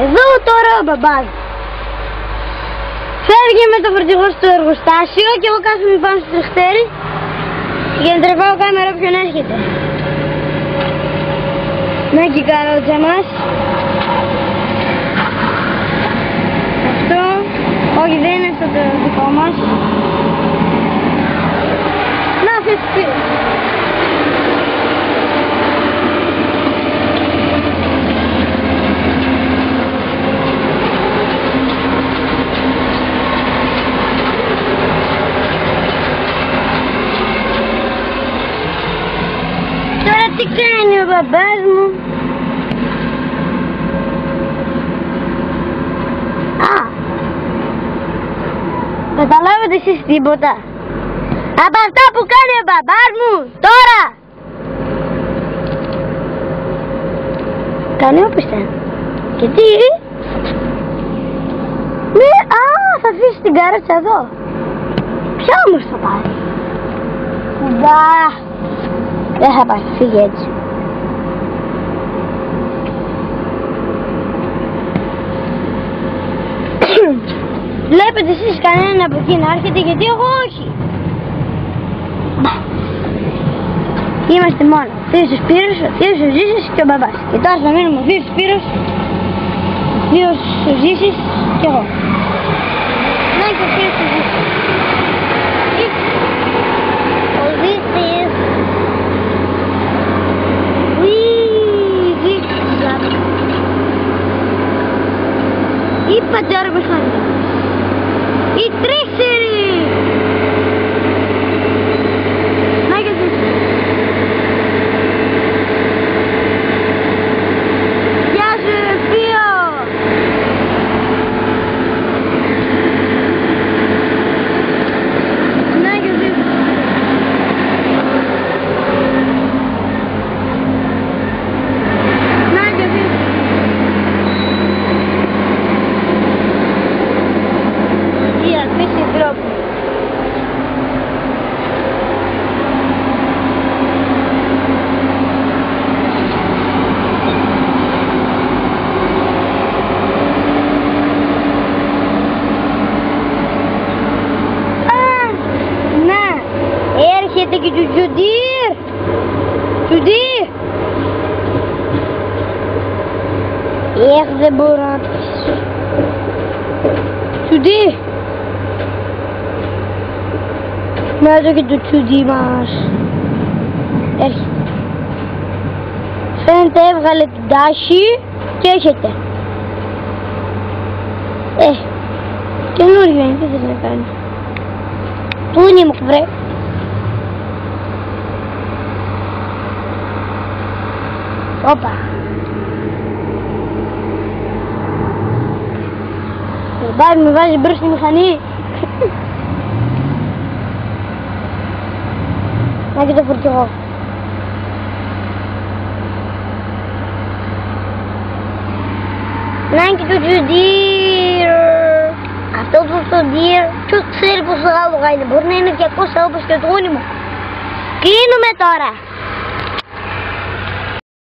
Εδώ τώρα ο μπαμπάς φεύγει με το φορτηγό στο εργοστάσιο και εγώ κάθομαι πάνω στο τρεχτέρι για να τρεβάω κάμερα όποιον έρχεται. Να και η καρότσα μας. Αυτό, όχι δεν είναι αυτό το δικό μας. Να φεύγει. Τι κάνει ο μπαμπάς μου? Καταλάβετε εσείς τίποτα από αυτά που κάνει ο μπαμπάς μου τώρα? Κάνει όπιστα. Και τι? Ναι, θα αφήσει την καρότσα εδώ. Ποια όμως θα πάρει? Δεν θα πάει, φύγει έτσι. Βλέπετε εσείς κανέναν από εκεί να έρχεται, γιατί εγώ όχι. Είμαστε μόνο Θείος ο Σπύρος, ο Θείος ο Ζήσης και ο μπαμπάς. Και τώρα θα μείνουμε ο Θείος ο Σπύρος, ο Θείος ο Ζήσης και εγώ. Να και ο Θείος ο Ζήσης. Ο Ζήσης. Είπατε ώρα μηχανή. Η τρίσσερη. Να και εσείς. Γεια σου Θείο. Να και εσείς. Να και εσείς. Έρχεται και του Τζουντήρ. Τζουντήρ. Δεν μπορώ να πεις. Τζουντήρ. Να το και το Τζουντί μας. Έρχεται. Φαίνεται έβγαλε την τάση και έρχεται. Καινούριο είναι, τι θες να κάνει? Τούνι μου βρε. Όπα. Ο μπάμπης με βάζει μπρος στη μηχανή. Να και το φορτηγό. Να και το Τζουντήρ. Αυτό το Τζουντήρ, ποιος ξέρει πόσο άλογα είναι? Μπορεί να είναι 200 όπως και το Τούνι μου. Κλείνουμε τώρα.